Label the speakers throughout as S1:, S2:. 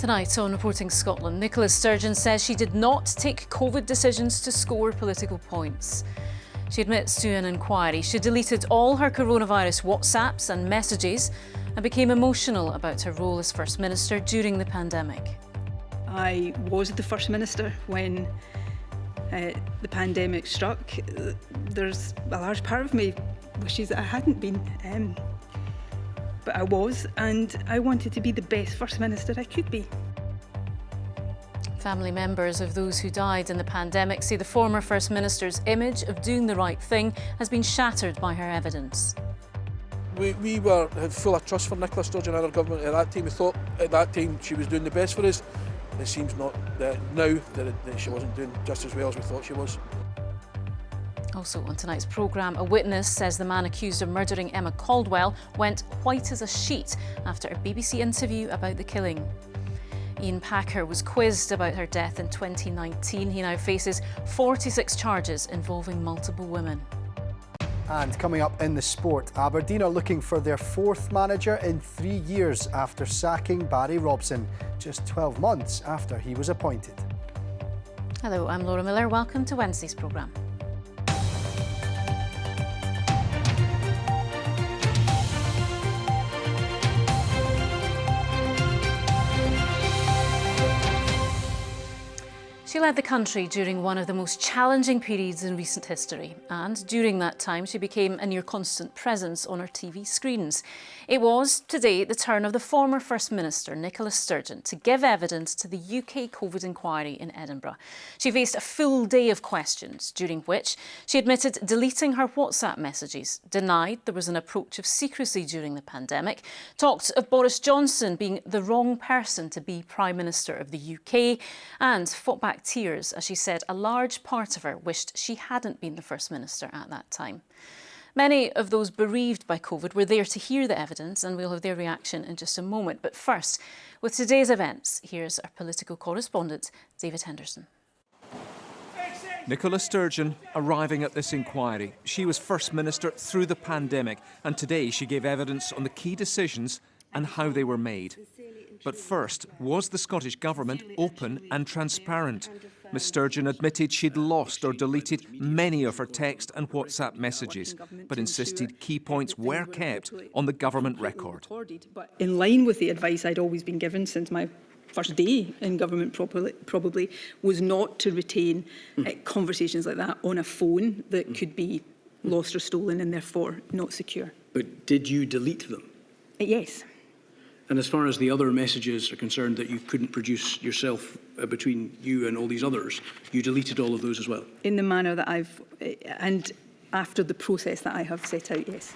S1: Tonight on Reporting Scotland, Nicola Sturgeon says she did not take COVID decisions to score political points. She admits to an inquiry she deleted all her coronavirus WhatsApps and messages and became emotional about her role as First Minister during the pandemic.
S2: I was the First Minister when the pandemic struck. There's a large part of me wishes that I hadn't been, but I was, and I wanted to be the best First Minister I could be.
S1: Family members of those who died in the pandemic say the former First Minister's image of doing the right thing has been shattered by her evidence.
S3: We had full of trust for Nicola Sturgeon and our government at that time. We thought at that time she was doing the best for us. It seems not now that she wasn't doing just as well as we thought she was.
S1: Also on tonight's programme, a witness says the man accused of murdering Emma Caldwell went white as a sheet after a BBC interview about the killing. Ian Packer was quizzed about her death in 2019. He now faces 46 charges involving multiple women.
S4: And coming up in the sport, Aberdeen are looking for their fourth manager in 3 years after sacking Barry Robson, just 12 months after he was appointed.
S1: Hello, I'm Laura Miller. Welcome to Wednesday's programme. She led the country during one of the most challenging periods in recent history, and during that time she became a near constant presence on our TV screens. It was today the turn of the former First Minister, Nicola Sturgeon, to give evidence to the UK COVID inquiry in Edinburgh. She faced a full day of questions, during which she admitted deleting her WhatsApp messages, denied there was an approach of secrecy during the pandemic, talked of Boris Johnson being the wrong person to be Prime Minister of the UK, and fought back tears as she said a large part of her wished she hadn't been the First Minister at that time. Many of those bereaved by COVID were there to hear the evidence, and we'll have their reaction in just a moment. But first, with today's events, here's our political correspondent, David Henderson.
S5: Nicola Sturgeon arriving at this inquiry. She was First Minister through the pandemic, and today she gave evidence on the key decisions and how they were made. But first, was the Scottish Government open and transparent? Ms Sturgeon admitted she'd lost or deleted many of her text and WhatsApp messages, but insisted key points were kept on the government record.
S2: In line with the advice I'd always been given since my first day in government probably was not to retain conversations like that on a phone that could be lost or stolen and therefore not secure.
S6: But did you delete them?
S2: Yes.
S6: And as far as the other messages are concerned that you couldn't produce yourself between you and all these others, you deleted all of those as well?
S2: In the manner that and after the process that I have set out, yes.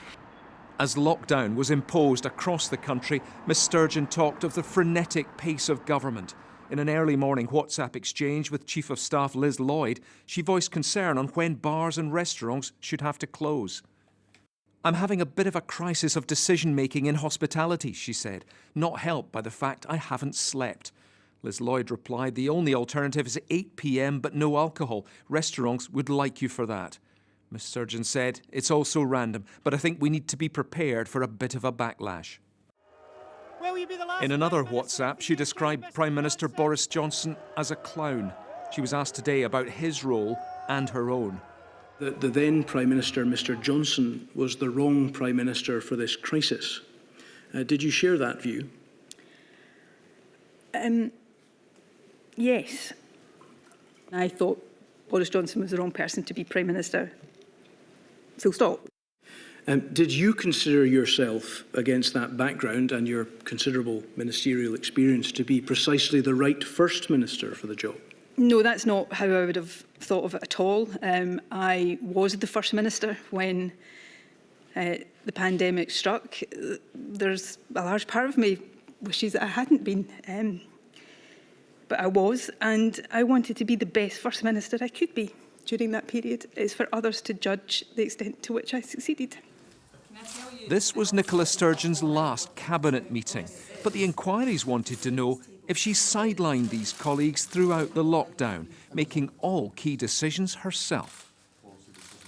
S5: As lockdown was imposed across the country, Ms Sturgeon talked of the frenetic pace of government. In an early morning WhatsApp exchange with Chief of Staff Liz Lloyd, she voiced concern on when bars and restaurants should have to close. I'm having a bit of a crisis of decision-making in hospitality, she said, not helped by the fact I haven't slept. Liz Lloyd replied, the only alternative is 8 p.m, but no alcohol. Restaurants would like you for that. Ms Sturgeon said, it's all so random, but I think we need to be prepared for a bit of a backlash. In another WhatsApp, she described Prime Minister Boris Johnson as a clown. She was asked today about his role and her own.
S6: The then Prime Minister, Mr Johnson, was the wrong Prime Minister for this crisis. Did you share that view?
S2: Yes. I thought Boris Johnson was the wrong person to be Prime Minister. Full stop.
S6: Did you consider yourself, against that background and your considerable ministerial experience, to be precisely the right First Minister for the job?
S2: No, that's not how I would have thought of it at all. I was the First Minister when the pandemic struck. There's a large part of me wishes that I hadn't been, but I was, and I wanted to be the best First Minister I could be during that period. It's for others to judge the extent to which I succeeded.
S5: This was Nicola Sturgeon's last cabinet meeting, but the inquiries wanted to know if she sidelined these colleagues throughout the lockdown, making all key decisions herself.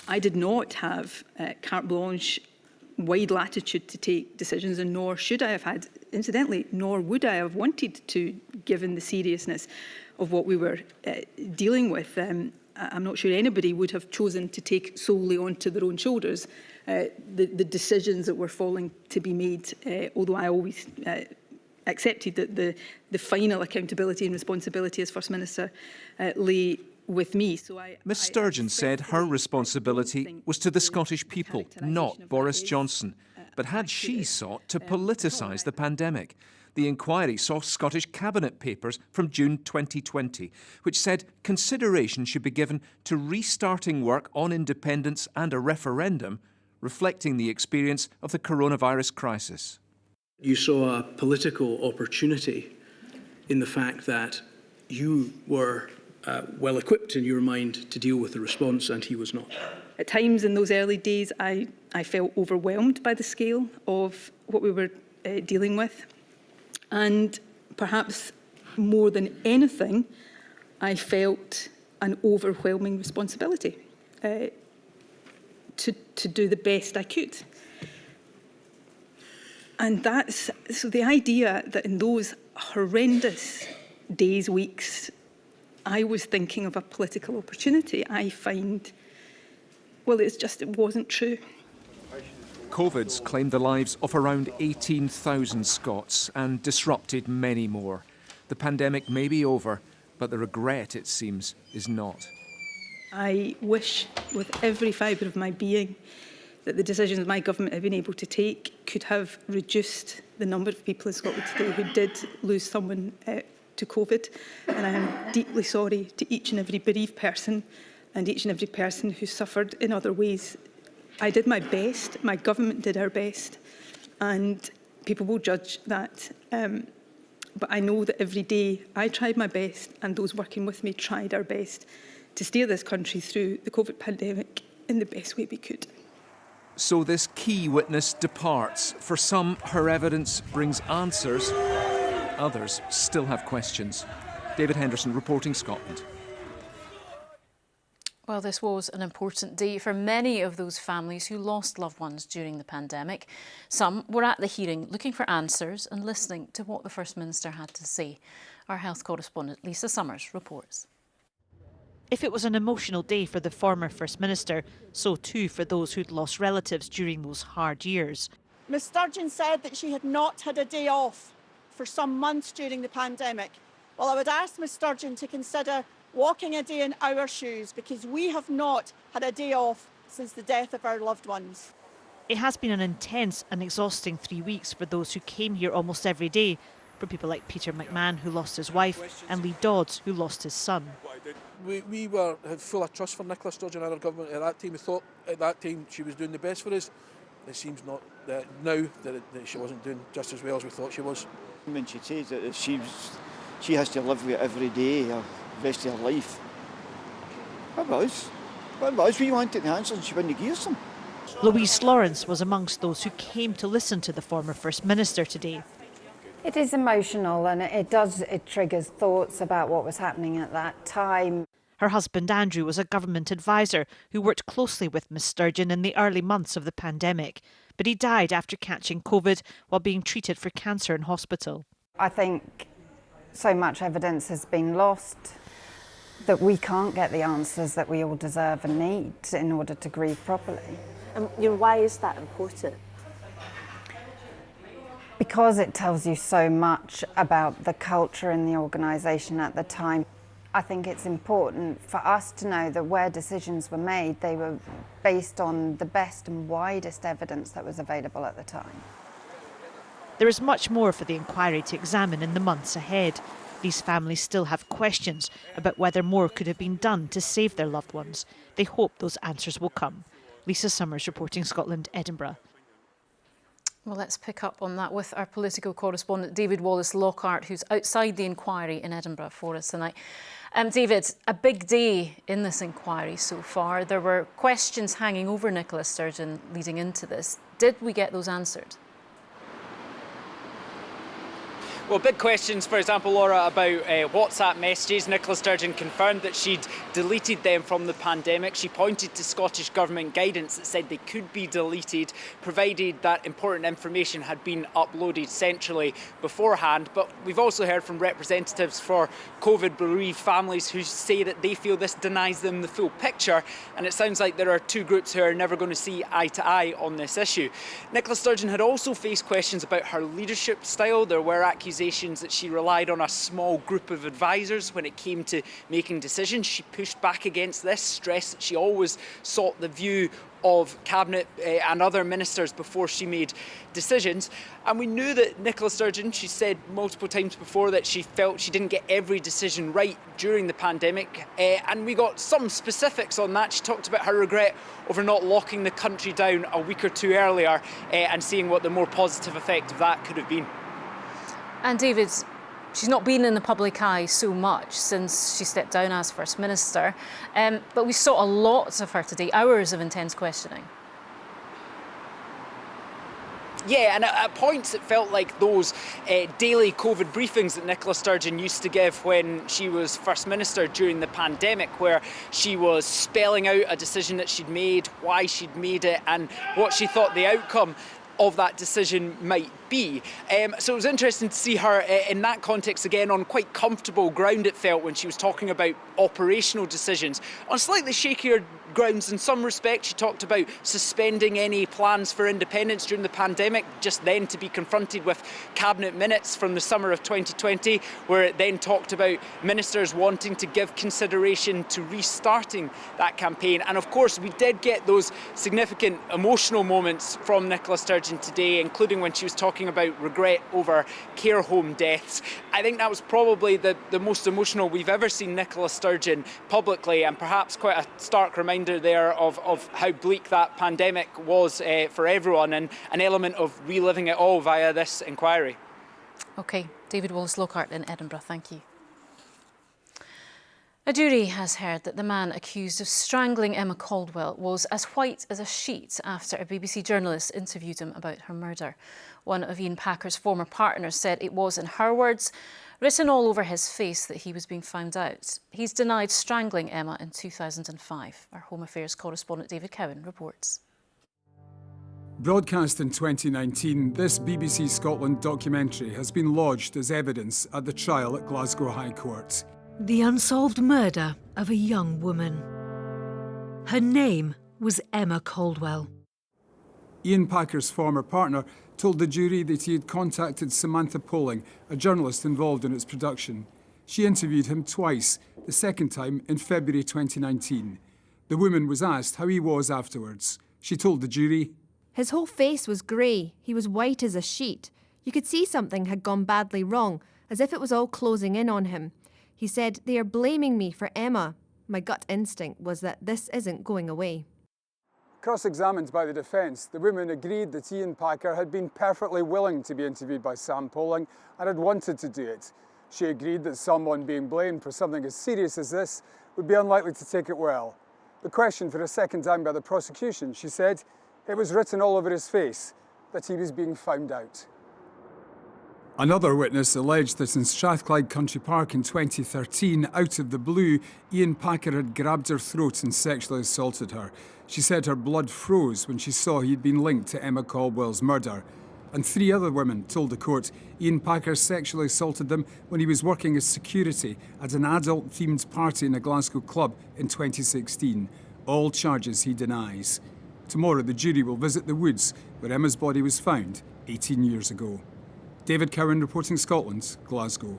S2: I did not have carte blanche, wide latitude to take decisions, and nor should I have had incidentally, nor would I have wanted to, given the seriousness of what we were dealing with. I'm not sure anybody would have chosen to take solely onto their own shoulders the decisions that were falling to be made, although I always accepted that the final accountability and responsibility as First Minister lay with me. So
S5: Ms Sturgeon said her responsibility was to the Scottish people, not Boris Johnson. But had she sought to politicise the pandemic? The inquiry saw Scottish Cabinet papers from June 2020, which said consideration should be given to restarting work on independence and a referendum, reflecting the experience of the coronavirus crisis.
S6: You saw a political opportunity in the fact that you were well equipped in your mind to deal with the response and he was not.
S2: At times in those early days, I felt overwhelmed by the scale of what we were dealing with. And perhaps more than anything, I felt an overwhelming responsibility to do the best I could. And so the idea that in those horrendous days, weeks, I was thinking of a political opportunity, I find, well, it wasn't true.
S5: COVID's claimed the lives of around 18,000 Scots and disrupted many more. The pandemic may be over, but the regret, it seems, is not.
S2: I wish with every fibre of my being that the decisions my government have been able to take could have reduced the number of people in Scotland today who did lose someone to COVID. And I am deeply sorry to each and every bereaved person and each and every person who suffered in other ways. I did my best, my government did our best, and people will judge that. But I know that every day I tried my best and those working with me tried our best to steer this country through the COVID pandemic in the best way we could.
S5: So this key witness departs. For some, her evidence brings answers. Others still have questions. David Henderson, reporting Scotland.
S1: Well, this was an important day for many of those families who lost loved ones during the pandemic. Some were at the hearing looking for answers and listening to what the First Minister had to say. Our health correspondent Lisa Summers reports.
S7: If it was an emotional day for the former First Minister, so too for those who'd lost relatives during those hard years.
S8: Ms Sturgeon said that she had not had a day off for some months during the pandemic. Well, I would ask Ms Sturgeon to consider walking a day in our shoes, because we have not had a day off since the death of our loved ones.
S7: It has been an intense and exhausting 3 weeks for those who came here almost every day, for people like Peter McMahon, who lost his wife, and Lee Dodds, who lost his son.
S3: We were full of trust for Nicola Sturgeon and our government at that time. We thought at that time she was doing the best for us. It seems not now that she wasn't doing just as well as we thought she was.
S9: When she says that she has to live with it every day, the rest of her life. What was? We wanted the answers and she wouldn't give us them.
S7: Louise Lawrence was amongst those who came to listen to the former First Minister today.
S10: It is emotional and it triggers thoughts about what was happening at that time.
S7: Her husband Andrew was a government advisor who worked closely with Ms Sturgeon in the early months of the pandemic, but he died after catching COVID while being treated for cancer in hospital.
S10: I think so much evidence has been lost that we can't get the answers that we all deserve and need in order to grieve properly.
S11: And why is that important?
S10: Because it tells you so much about the culture in the organisation at the time. I think it's important for us to know that where decisions were made, they were based on the best and widest evidence that was available at the time.
S7: There is much more for the inquiry to examine in the months ahead. These families still have questions about whether more could have been done to save their loved ones. They hope those answers will come. Lisa Summers, reporting Scotland, Edinburgh.
S1: Well, let's pick up on that with our political correspondent David Wallace-Lockhart, who's outside the inquiry in Edinburgh for us tonight. David, a big day in this inquiry so far. There were questions hanging over Nicola Sturgeon leading into this. Did we get those answered?
S12: Well, big questions, for example, Laura, about WhatsApp messages. Nicola Sturgeon confirmed that she'd deleted them from the pandemic. She pointed to Scottish Government guidance that said they could be deleted, provided that important information had been uploaded centrally beforehand. But we've also heard from representatives for COVID-bereaved families who say that they feel this denies them the full picture. And it sounds like there are two groups who are never going to see eye to eye on this issue. Nicola Sturgeon had also faced questions about her leadership style. There were accusations that she relied on a small group of advisors when it came to making decisions. She pushed back against this, stressed that she always sought the view of Cabinet and other ministers before she made decisions. And we knew that Nicola Sturgeon, she said multiple times before that she felt she didn't get every decision right during the pandemic. And we got some specifics on that. She talked about her regret over not locking the country down a week or two earlier and seeing what the more positive effect of that could have been.
S1: And David, she's not been in the public eye so much since she stepped down as First Minister, but we saw a lot of her today, hours of intense questioning.
S12: Yeah, and at points it felt like those daily COVID briefings that Nicola Sturgeon used to give when she was First Minister during the pandemic, where she was spelling out a decision that she'd made, why she'd made it, and what she thought the outcome of that decision might be. So it was interesting to see her in that context again on quite comfortable ground, it felt, when she was talking about operational decisions. On slightly shakier grounds in some respects, she talked about suspending any plans for independence during the pandemic, just then to be confronted with Cabinet minutes from the summer of 2020, where it then talked about ministers wanting to give consideration to restarting that campaign. And of course, we did get those significant emotional moments from Nicola Sturgeon today, including when she was talking about regret over care home deaths. I think that was probably the most emotional we've ever seen Nicola Sturgeon publicly, and perhaps quite a stark reminder there of how bleak that pandemic was for everyone, and an element of reliving it all via this inquiry.
S1: OK, David Wallace-Lockhart in Edinburgh, thank you. A jury has heard that the man accused of strangling Emma Caldwell was as white as a sheet after a BBC journalist interviewed him about her murder. One of Ian Packer's former partners said it was, in her words, written all over his face that he was being found out. He's denied strangling Emma in 2005. Our Home Affairs correspondent David Cowan reports.
S13: Broadcast in 2019, this BBC Scotland documentary has been lodged as evidence at the trial at Glasgow High Court.
S14: The unsolved murder of a young woman. Her name was Emma Caldwell.
S13: Ian Packer's former partner told the jury that he had contacted Samantha Poling, a journalist involved in its production. She interviewed him twice, the second time in February 2019. The woman was asked how he was afterwards. She told the jury,
S15: "His whole face was grey. He was white as a sheet. You could see something had gone badly wrong, as if it was all closing in on him. He said, 'They are blaming me for Emma.' My gut instinct was that this isn't going away."
S13: Cross-examined by the defence, the woman agreed that Ian Packer had been perfectly willing to be interviewed by Sam Poling and had wanted to do it. She agreed that someone being blamed for something as serious as this would be unlikely to take it well. The question for a second time by the prosecution, she said, it was written all over his face that he was being found out. Another witness alleged that in Strathclyde Country Park in 2013, out of the blue, Ian Packer had grabbed her throat and sexually assaulted her. She said her blood froze when she saw he'd been linked to Emma Caldwell's murder. And 3 other women told the court Ian Packer sexually assaulted them when he was working as security at an adult-themed party in a Glasgow club in 2016. All charges he denies. Tomorrow the jury will visit the woods where Emma's body was found 18 years ago. David Cowan reporting Scotland, Glasgow.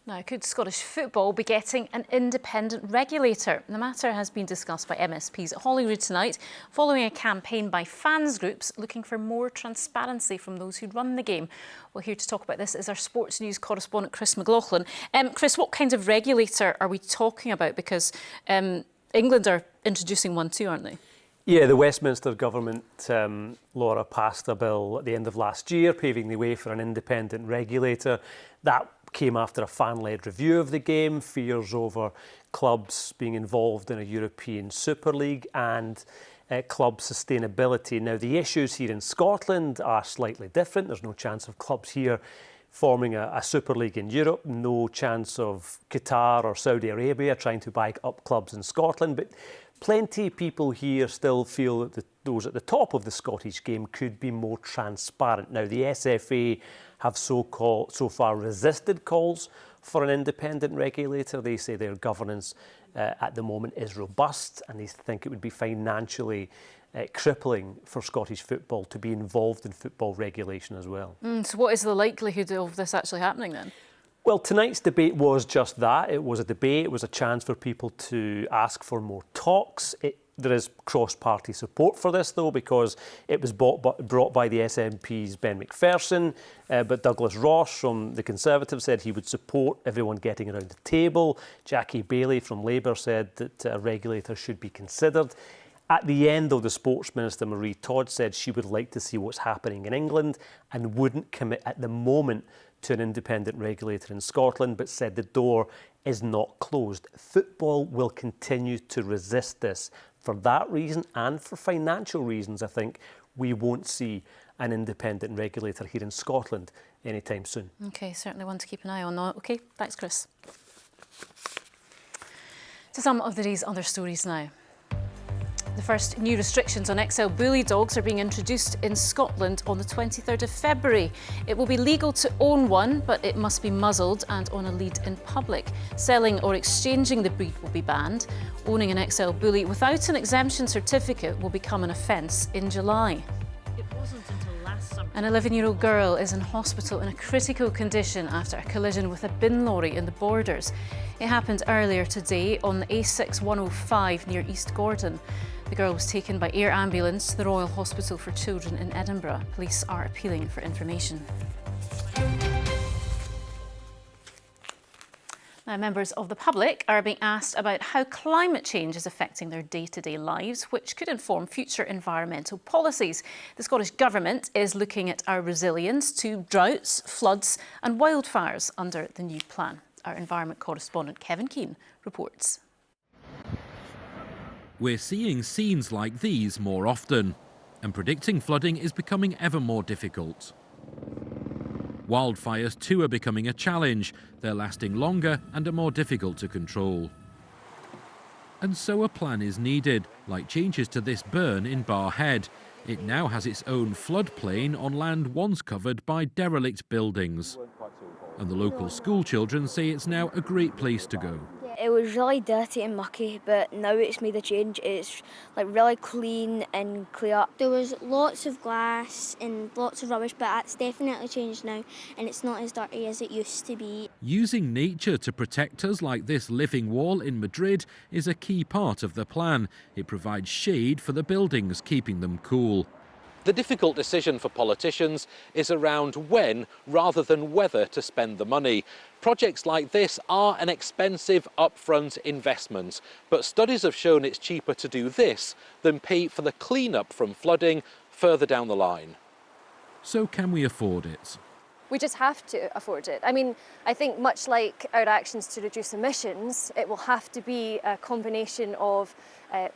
S1: Now, could Scottish football be getting an independent regulator? The matter has been discussed by MSPs at Holyrood tonight, following a campaign by fans groups looking for more transparency from those who run the game. Well, here to talk about this is our sports news correspondent, Chris McLaughlin. Chris, what kind of regulator are we talking about? Because England are introducing one too, aren't they?
S16: Yeah, the Westminster government, Laura, passed a bill at the end of last year, paving the way for an independent regulator. That came after a fan-led review of the game, fears over clubs being involved in a European Super League, and club sustainability. Now, the issues here in Scotland are slightly different. There's no chance of clubs here forming a Super League in Europe, no chance of Qatar or Saudi Arabia trying to buy up clubs in Scotland, but plenty of people here still feel that those at the top of the Scottish game could be more transparent. Now, the SFA have so far resisted calls for an independent regulator. They say their governance at the moment is robust, and they think it would be financially crippling for Scottish football to be involved in football regulation as well.
S1: So what is the likelihood of this actually happening then?
S16: Well, tonight's debate was just that. It was a debate. It was a chance for people to ask for more talks. There is cross-party support for this, though, because it was brought by the SNP's Ben McPherson, but Douglas Ross from the Conservatives said he would support everyone getting around the table. Jackie Baillie from Labour said that a regulator should be considered. At the end, though, the Sports Minister, Marie Todd, said she would like to see what's happening in England and wouldn't commit at the moment to an independent regulator in Scotland, but said the door is not closed. Football will continue to resist this. For that reason and for financial reasons, I think we won't see an independent regulator here in Scotland anytime soon.
S1: OK, certainly one to keep an eye on. OK, thanks, Chris. To some of the day's other stories now. The first new restrictions on XL bully dogs are being introduced in Scotland on the 23rd of February. It will be legal to own one, but it must be muzzled and on a lead in public. Selling or exchanging the breed will be banned. Owning an XL bully without an exemption certificate will become an offence in July.
S7: It wasn't until last summer.
S1: An 11-year-old girl is in hospital in a critical condition after a collision with a bin lorry in the Borders. It happened earlier today on the A6 105 near East Gordon. The girl was taken by air ambulance to the Royal Hospital for Children in Edinburgh. Police are appealing for information. Now, members of the public are being asked about how climate change is affecting their day-to-day lives, which could inform future environmental policies. The Scottish Government is looking at our resilience to droughts, floods and wildfires under the new plan. Our environment correspondent Kevin Keane reports.
S17: We're seeing scenes like these more often, and predicting flooding is becoming ever more difficult. Wildfires too are becoming a challenge. They're lasting longer and are more difficult to control. And so a plan is needed, like changes to this burn in Barrhead. It now has its own floodplain on land once covered by derelict buildings. And the local school children say it's now a great place to go.
S18: It was really dirty and mucky, but now it's made a change. It's like really clean and clear.
S19: There was lots of glass and lots of rubbish, but that's definitely changed now, and it's not as dirty as it used to be.
S17: Using nature to protect us like this living wall in Madrid is a key part of the plan. It provides shade for the buildings, keeping them cool.
S20: The difficult decision for politicians is around when rather than whether to spend the money. Projects like this are an expensive upfront investment, but studies have shown it's cheaper to do this than pay for the clean-up from flooding further down the line.
S17: So can we afford it?
S21: We just have to afford it. I mean, I think much like our actions to reduce emissions, it will have to be a combination of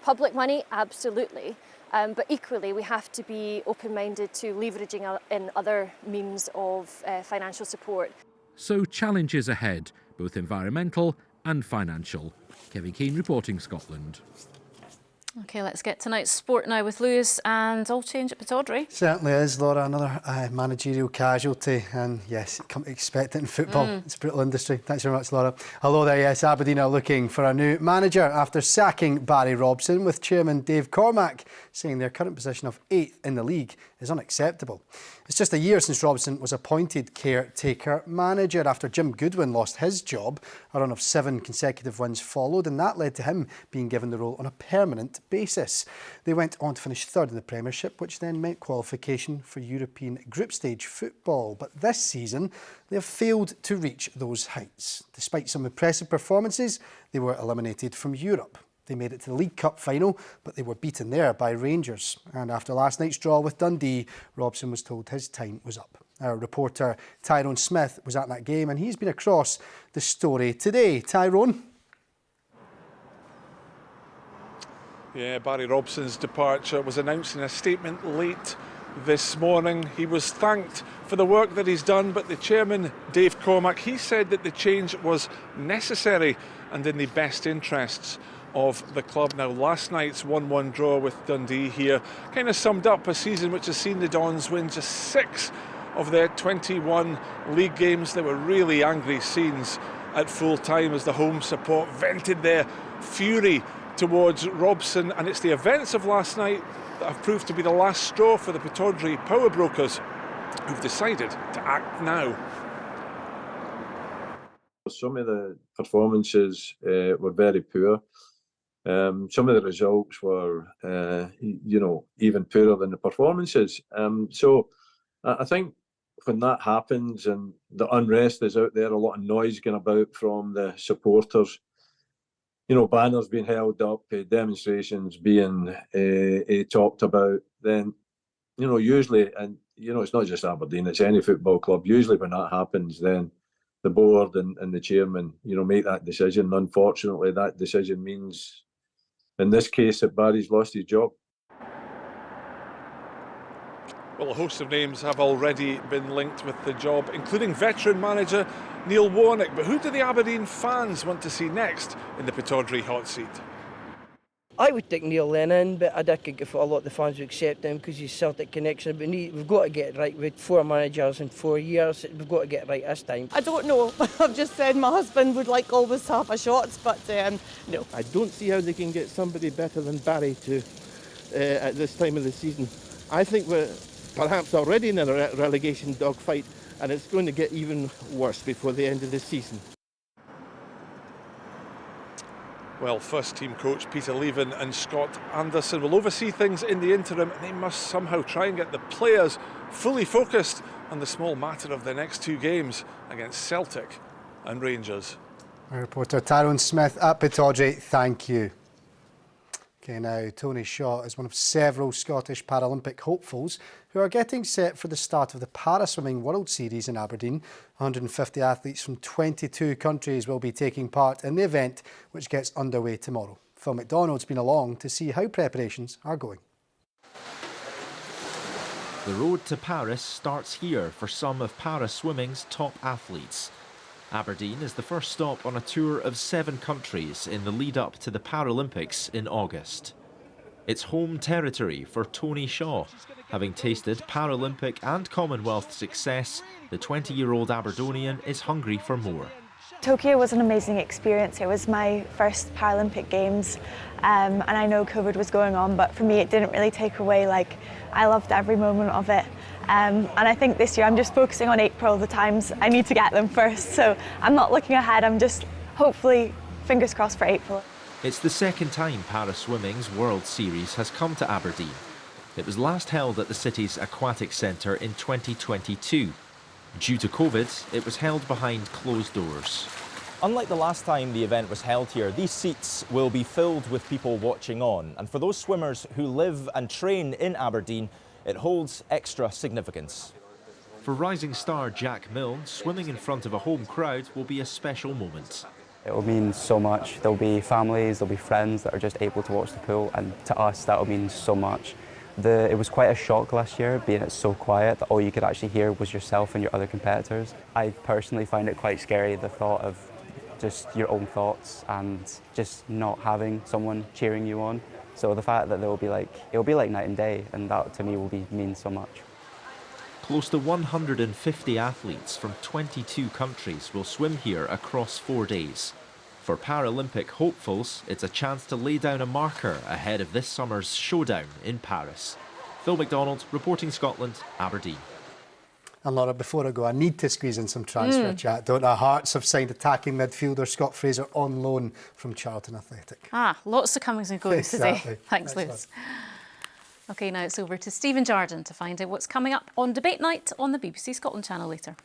S21: public money, absolutely, but equally we have to be open-minded to leveraging in other means of financial support.
S17: So challenges ahead, both environmental and financial. Kevin Keane reporting Scotland.
S1: OK, let's get tonight's sport now with Lewis, and all change at Pittodrie.
S4: Certainly is, Laura. Another managerial casualty, and yes, come to expect it in football. It's a brutal industry. Thanks very much, Laura. Hello there. Yes, Aberdeen are looking for a new manager after sacking Barry Robson, with chairman Dave Cormack saying their current position of 8th in the league is unacceptable. It's just a year since Robson was appointed caretaker manager after Jim Goodwin lost his job. A run of 7 consecutive wins followed, and that led to him being given the role on a permanent basis. They went on to finish 3rd in the Premiership, which then meant qualification for European group stage football. But this season, they have failed to reach those heights. Despite some impressive performances, they were eliminated from Europe. They made it to the League Cup final, but they were beaten there by Rangers. And after last night's draw with Dundee, Robson was told his time was up. Our reporter Tyrone Smith was at that game, and he's been across the story today. Tyrone?
S6: Yeah, Barry Robson's departure was announced in a statement late this morning. He was thanked for the work that he's done, but the chairman, Dave Cormack, he said that the change was necessary and in the best interests of the club. Now, last night's 1-1 draw with Dundee here kind of summed up a season which has seen the Dons win just 6 of their 21 league games. There were really angry scenes at full time as the home support vented their fury towards Robson, and it's the events of last night that have proved to be the last straw for the Pittodrie power brokers, who've decided to act now.
S22: Some of the performances were very poor. Some of the results were, even poorer than the performances. So I think when that happens and the unrest is out there, a lot of noise going about from the supporters, banners being held up, demonstrations being talked about, then, usually, and, it's not just Aberdeen, it's any football club, usually when that happens, then the board and the chairman, make that decision. Unfortunately, that decision means, in this case, that Barry's lost his job.
S6: Well, a host of names have already been linked with the job, including veteran manager Neil Warnock. But who do the Aberdeen fans want to see next in the Pittodrie hot seat?
S23: I would take Neil Lennon, but I don't think a lot of the fans would accept him because he's Celtic connection. But we've got to get it right. With 4 managers in 4 years, we've got to get it right this time.
S24: I don't know. I've just said my husband would like always to have a shot, but no.
S25: I don't see how they can get somebody better than Barry to at this time of the season. I think we're perhaps already in a relegation dogfight, and it's going to get even worse before the end of the season.
S6: Well, first-team coach Peter Leven and Scott Anderson will oversee things in the interim, and they must somehow try and get the players fully focused on the small matter of their next 2 games against Celtic and Rangers.
S4: Our reporter Tyrone Smith at Pittodrie, thank you. Okay, now Tony Shaw is one of several Scottish Paralympic hopefuls who are getting set for the start of the Paraswimming World Series in Aberdeen. 150 athletes from 22 countries will be taking part in the event, which gets underway tomorrow. Phil McDonald's been along to see how preparations are going.
S26: The road to Paris starts here for some of Paraswimming's top athletes. Aberdeen is the first stop on a tour of 7 countries in the lead up to the Paralympics in August. It's home territory for Tony Shaw. Having tasted Paralympic and Commonwealth success, the 20-year-old Aberdonian is hungry for more.
S27: Tokyo was an amazing experience. It was my first Paralympic Games, and I know COVID was going on, but for me it didn't really take away. I loved every moment of it. And I think this year I'm just focusing on April, the times I need to get them first. So I'm not looking ahead, I'm just hopefully fingers crossed for April.
S26: It's the second time Paraswimming's World Series has come to Aberdeen. It was last held at the city's aquatic centre in 2022. Due to COVID, it was held behind closed doors.
S28: Unlike the last time the event was held here, these seats will be filled with people watching on. And for those swimmers who live and train in Aberdeen, it holds extra significance.
S26: For rising star Jack Milne, swimming in front of a home crowd will be a special moment.
S29: It will mean so much. There'll be families, there'll be friends that are just able to watch the pool, and to us that will mean so much. It was quite a shock last year, being it so quiet that all you could actually hear was yourself and your other competitors. I personally find it quite scary, the thought of just your own thoughts and just not having someone cheering you on. So the fact that it'll be like night and day, and that to me will mean so much.
S26: Close to 150 athletes from 22 countries will swim here across 4 days. For Paralympic hopefuls, it's a chance to lay down a marker ahead of this summer's showdown in Paris. Phil McDonald, reporting Scotland, Aberdeen.
S4: And Laura, before I go, I need to squeeze in some transfer chat, don't I? Hearts have signed attacking midfielder Scott Fraser on loan from Charlton Athletic.
S1: Lots of comings and goings
S4: Exactly.
S1: today. Thanks, Liz. OK, now it's over to Stephen Jardine to find out what's coming up on Debate Night on the BBC Scotland channel later.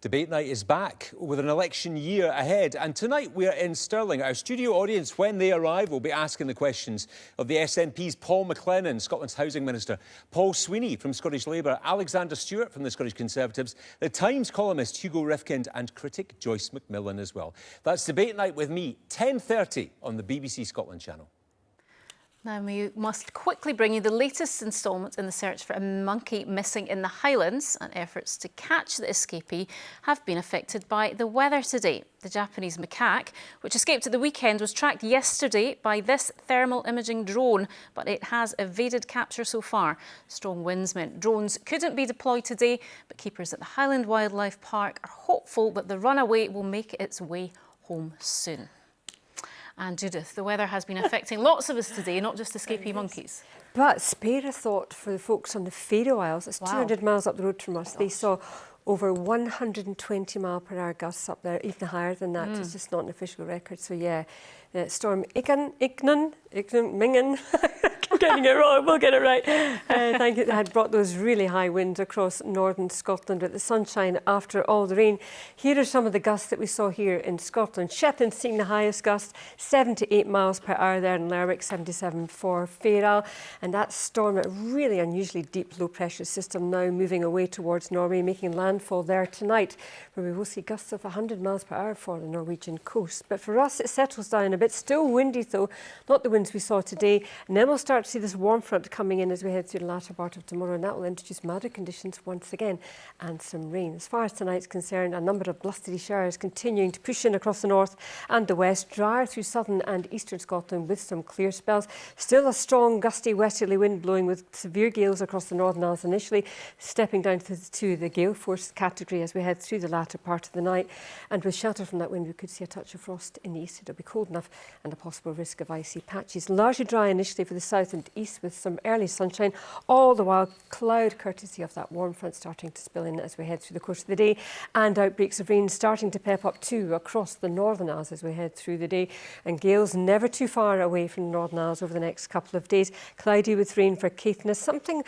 S30: Debate Night is back with an election year ahead, and tonight we are in Stirling. Our studio audience, when they arrive, will be asking the questions of the SNP's Paul McLennan, Scotland's Housing Minister, Paul Sweeney from Scottish Labour, Alexander Stewart from the Scottish Conservatives, the Times columnist Hugo Rifkind and critic Joyce McMillan as well. That's Debate Night with me, 10:30 on the BBC Scotland channel.
S1: Now we must quickly bring you the latest instalment in the search for a monkey missing in the Highlands, and efforts to catch the escapee have been affected by the weather today. The Japanese macaque, which escaped at the weekend, was tracked yesterday by this thermal imaging drone, but it has evaded capture so far. Strong winds meant drones couldn't be deployed today, but keepers at the Highland Wildlife Park are hopeful that the runaway will make its way home soon. And Judith, the weather has been affecting lots of us today, not just escapee monkeys.
S2: But spare a thought for the folks on the Faroe Isles. It's 200 miles up the road from us. They saw over 120 mile per hour gusts up there, even higher than that. It's just not an official record. So yeah, storm Mingen. I'm getting it wrong, we'll get it right. Thank you. It had brought those really high winds across northern Scotland with the sunshine after all the rain. Here are some of the gusts that we saw here in Scotland. Shetland seeing the highest gust, 7 to 8 miles per hour there in Lerwick, 77 for Faroe. And that storm, a really unusually deep low pressure system now moving away towards Norway, making landfall there tonight, where we will see gusts of 100 miles per hour for the Norwegian coast. But for us, it settles down a bit. Still windy though, not the winds we saw today. And then we'll start to see this warm front coming in as we head through the latter part of tomorrow, and that will introduce milder conditions once again and some rain. As far as tonight's concerned, a number of blustery showers continuing to push in across the north and the west, drier through southern and eastern Scotland with some clear spells. Still a strong gusty westerly wind blowing with severe gales across the Northern Isles initially, stepping down to the gale force category as we head through the latter part of the night. And with shelter from that wind, we could see a touch of frost in the east. It'll be cold enough and a possible risk of icy patches. Largely dry initially for the south and east with some early sunshine, all the while cloud courtesy of that warm front starting to spill in as we head through the course of the day, and outbreaks of rain starting to pep up too across the Northern Isles as we head through the day, and gales never too far away from the Northern Isles over the next couple of days. Cloudy with rain for Caithness, something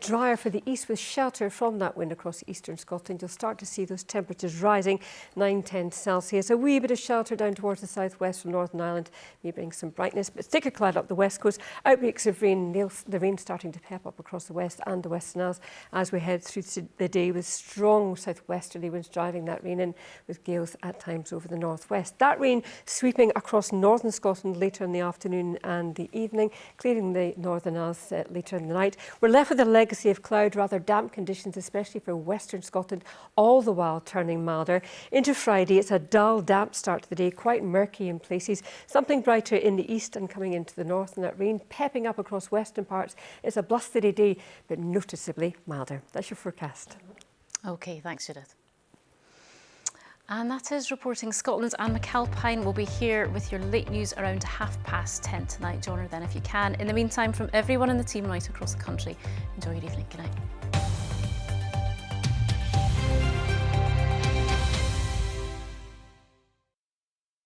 S2: drier for the east with shelter from that wind across eastern Scotland. You'll start to see those temperatures rising 9-10 Celsius. A wee bit of shelter down towards the southwest from Northern Ireland may bring some brightness, but thicker cloud up the west coast. Outbreaks of rain, the rain starting to pep up across the west and the Western Isles as we head through the day, with strong southwesterly winds driving that rain in, with gales at times over the northwest. That rain sweeping across northern Scotland later in the afternoon and the evening, clearing the Northern Isles later in the night. We're left with a legacy of cloud, rather damp conditions, especially for western Scotland, all the while turning milder. Into Friday, it's a dull, damp start to the day, quite murky in places, something brighter in the east and coming into the north, and that rain pepping up across western parts. It's a blustery day, but noticeably milder. That's your forecast.
S1: OK, thanks, Judith. And that is Reporting Scotland. Anne McAlpine will be here with your late news around 10:30 tonight. Join her then if you can. In the meantime, from everyone in the team right across the country, enjoy your evening. Good night.